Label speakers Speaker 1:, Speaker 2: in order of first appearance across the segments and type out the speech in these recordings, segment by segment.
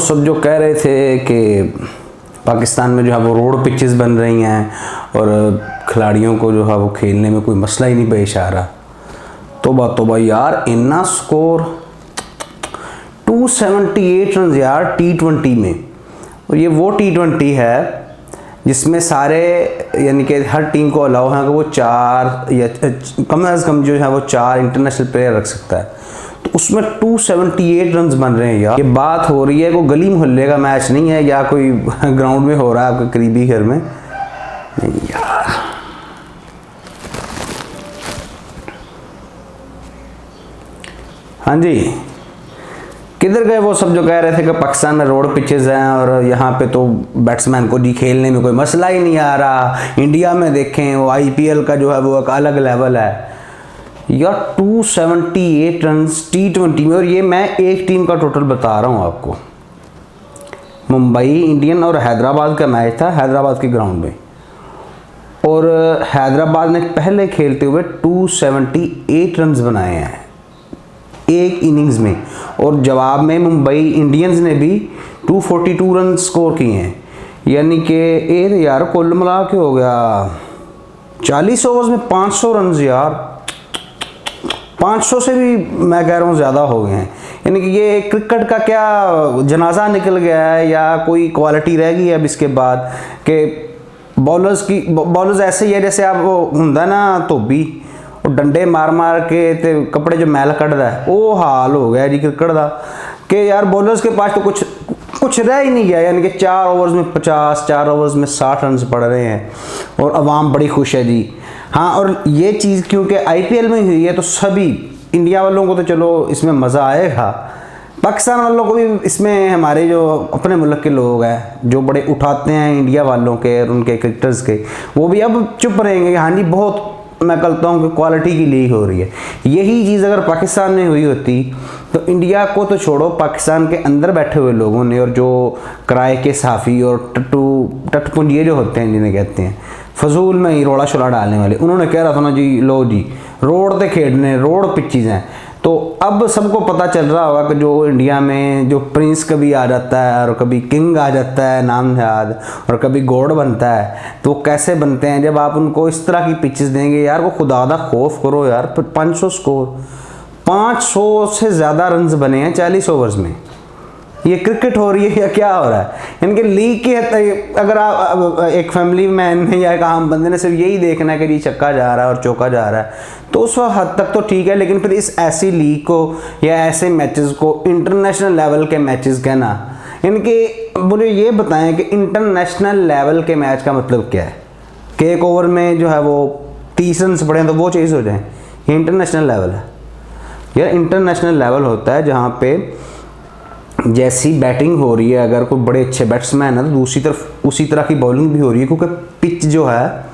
Speaker 1: सब जो कह रहे थे कि पाकिस्तान में जो है वो रोड पिचेस बन रही हैं और खिलाड़ियों को जो है वो खेलने में कोई मसला ही नहीं पेश आ रहा, तो भाई यार इतना स्कोर 278 रन यार T20 में। और ये वो T20 है जिसमें सारे यानी कि हर टीम को अलाउ है कि वो 4 या कम से कम जो है वो 4 इंटरनेशनल प्लेयर रख सकता है। तो उसमें 278 रन बन रहे हैं यार। ये बात हो रही है कोई गली मोहल्ले का मैच नहीं है या कोई ग्राउंड में हो रहा है आपके करीबी घर में, नहीं यार। हाँ जी, किधर गए वो सब जो कह रहे थे कि पाकिस्तान में रोड पिचेस हैं और यहाँ पे तो बैट्समैन को जी खेलने में कोई मसला ही नहीं आ रहा। इंडिया में देखें वो IPL का जो है वो एक अलग लेवल है यार। 278 रन T20 में। और ये मैं एक टीम का टोटल बता रहा हूँ आपको। मुंबई इंडियन और हैदराबाद का मैच था हैदराबाद के ग्राउंड में, और हैदराबाद ने पहले खेलते हुए 278 रन बनाए हैं एक इनिंग्स में, और जवाब में मुंबई इंडियंस ने भी 242 रन स्कोर किए हैं। यानी कि ये यार कुल मिला के हो गया 40 ओवर्स में 500 रन यार। 500 से भी मैं कह रहा हूँ ज़्यादा हो गए हैं। यानी कि ये क्रिकेट का क्या जनाजा निकल गया है या कोई क्वालिटी रह गई है अब इसके बाद कि बॉलर्स ऐसे ही है जैसे आप वो होंगे ना धोबी, और डंडे मार मार के ते कपड़े जो मैल कढ़दा है वो हाल हो गया जी क्रिकेट का कि यार बॉलर्स के पास तो कुछ रह ही नहीं गया। यानी कि 4 ओवर्स में 50, 4 ओवर्स में 60 रन पड़ रहे हैं और अवाम बड़ी खुश है जी। हाँ, और ये चीज़ क्योंकि IPL में हुई है तो सभी इंडिया वालों को तो चलो इसमें मज़ा आएगा, पाकिस्तान वालों को भी इसमें, हमारे जो अपने मुल्क के लोग हैं जो बड़े उठाते हैं इंडिया वालों के और उनके क्रिकेटर्स के, वो भी अब चुप रहेंगे कि हाँ जी बहुत मैं कहता हूँ कि क्वालिटी की लीग हो रही है। यही चीज़ अगर पाकिस्तान में हुई होती तो इंडिया को तो छोड़ो, पाकिस्तान के अंदर बैठे हुए लोगों ने और जो किराए के सहाफ़ी और टटपुंजिए जो होते हैं जिन्हें कहते हैं फजूल में ही रोड़ा शोला डालने वाले, उन्होंने कह रहा था ना जी लो जी रोड पे खेलने, रोड पिचेस हैं। तो अब सबको पता चल रहा होगा कि जो इंडिया में जो प्रिंस कभी आ जाता है और कभी किंग आ जाता है नाम याद, और कभी गॉड बनता है, तो कैसे बनते हैं जब आप उनको इस तरह की पिचेस देंगे यार। वो खुदा दा खौफ करो यार। 500 स्कोर, 500 से ज़्यादा रन्स बने हैं 40 ओवर्स में। ये क्रिकेट हो रही है या क्या हो रहा है? इनके लीग की अगर आप एक फैमिली मैन या एक आम बंदे ने सिर्फ यही देखना है कि जी छक्का जा रहा है और चौका जा रहा है तो उस हद तक तो ठीक है, लेकिन फिर इस ऐसी लीग को या ऐसे मैचेस को इंटरनेशनल लेवल के मैचेस कहना, इनके मुझे ये बताएं कि इंटरनेशनल लेवल के मैच का मतलब क्या है कि एक ओवर में जो है वो 30 रन पड़े तो वो चीज़ हो जाए। ये इंटरनेशनल लेवल है यार। इंटरनेशनल लेवल होता है जहाँ पे जैसी बैटिंग हो रही है, अगर कोई बड़े अच्छे बैट्समैन है तो दूसरी तरफ उसी तरह की बॉलिंग भी हो रही है, क्योंकि पिच जो है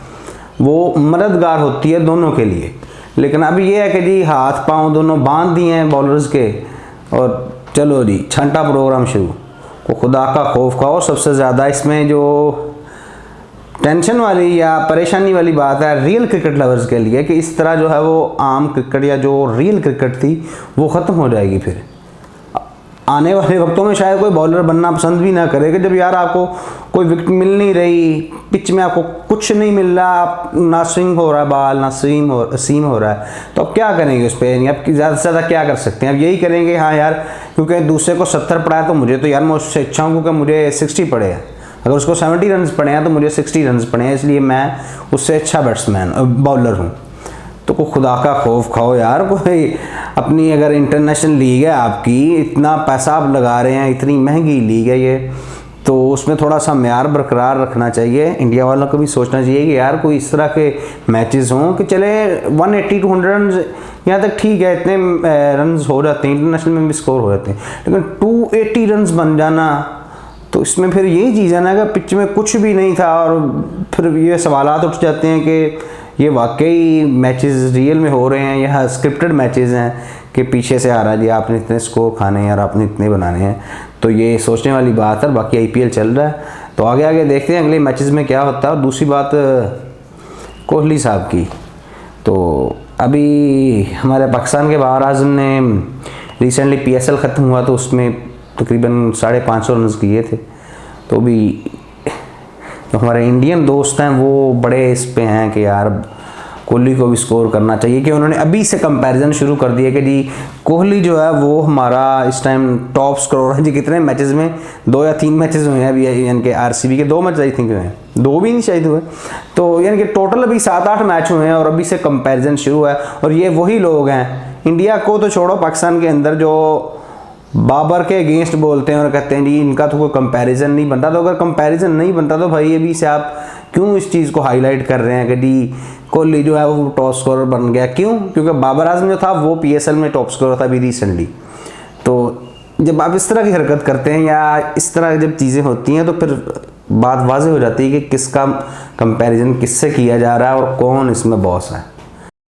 Speaker 1: वो मददगार होती है दोनों के लिए। लेकिन अब ये है कि जी हाथ पांव दोनों बांध दिए हैं बॉलर्स के और चलो जी छंटा प्रोग्राम शुरू। तो खुदा का खौफ खाओ। सबसे ज़्यादा इसमें जो टेंशन वाली या परेशानी वाली बात है रियल क्रिकेट लवर्स के लिए कि इस तरह जो है वो आम क्रिकेट या जो रियल क्रिकेट थी वो ख़त्म हो जाएगी। फिर आने वाले वक्तों में शायद कोई बॉलर बनना पसंद भी ना करे कि जब यार आपको कोई विकेट मिल नहीं रही, पिच में आपको कुछ नहीं मिल रहा, ना स्विंग हो रहा है बाल, ना सीम हो रहा है, तो अब क्या करेंगे उस पर? आप ज़्यादा से ज़्यादा क्या कर सकते हैं? अब यही करेंगे हाँ यार क्योंकि दूसरे को 70 पड़ा है तो मुझे तो यार मैं उससे अच्छा हूँ क्योंकि मुझे 60 पड़े हैं। अगर उसको 70 रन पड़े हैं तो मुझे 60 रन पड़े हैं, इसलिए मैं उससे अच्छा बैट्समैन बॉलर हूँ। तो को खुदा का खौफ खाओ यार। कोई अपनी अगर इंटरनेशनल लीग है आपकी, इतना पैसा आप लगा रहे हैं, इतनी महंगी लीग है ये, तो उसमें थोड़ा सा म्यार बरकरार रखना चाहिए। इंडिया वालों को भी सोचना चाहिए कि यार कोई इस तरह के मैचेस हों कि चले 180 to 100 रन यहाँ तक ठीक है, इतने रन हो जाते हैं, इंटरनेशनल में भी स्कोर हो जाते हैं, लेकिन 280 रन बन जाना तो इसमें फिर यही चीज़ है ना कि पिच में कुछ भी नहीं था। और फिर ये सवालात उठ जाते हैं कि ये वाकई मैचेस रियल में हो रहे हैं या स्क्रिप्टेड मैचेस हैं कि पीछे से आ रहा है जी आपने इतने स्कोर खाने हैं और आपने इतने बनाने हैं। तो ये सोचने वाली बात है। बाकी IPL चल रहा है तो आगे आगे देखते हैं अगले मैचेस में क्या होता है। और दूसरी बात कोहली साहब की, तो अभी हमारे पाकिस्तान के बाबर आजम ने रिसेंटली PSL ख़त्म हुआ तो उसमें तकरीबन 550 रन किए थे। तो भी जो हमारे इंडियन दोस्त हैं वो बड़े इस पे हैं कि यार कोहली को भी स्कोर करना चाहिए, कि उन्होंने अभी से कंपैरिजन शुरू कर दिया कि जी कोहली जो है वो हमारा इस टाइम टॉप स्कोर है जी। कितने मैचेस में, 2 या 3 मैचेस हुए हैं अभी, यानी कि आरसीबी के 2 मैच आई थिंक हुए हैं, 2 भी नहीं शायद हुए। तो यानी कि टोटल अभी 7-8 मैच हुए हैं और अभी से कंपैरिजन शुरू है। और ये वही लोग हैं, इंडिया को तो छोड़ो, पाकिस्तान के अंदर जो बाबर के अगेंस्ट बोलते हैं और कहते हैं जी इनका तो कोई कंपैरिजन नहीं बनता। तो अगर कंपैरिजन नहीं बनता तो भाई अभी से आप क्यों इस चीज़ को हाईलाइट कर रहे हैं कि जी कोहली जो है वो टॉप स्कोरर बन गया? क्यों? क्योंकि बाबर आजम जो था वो पीएसएल में टॉप स्कोरर था अभी रिसेंटली। तो जब आप इस तरह की हरकत करते हैं या इस तरह जब चीज़ें होती हैं तो फिर बात वाज़ेह हो जाती है कि किसका कंपैरिजन किससे किया जा रहा है और कौन इसमें बॉस है।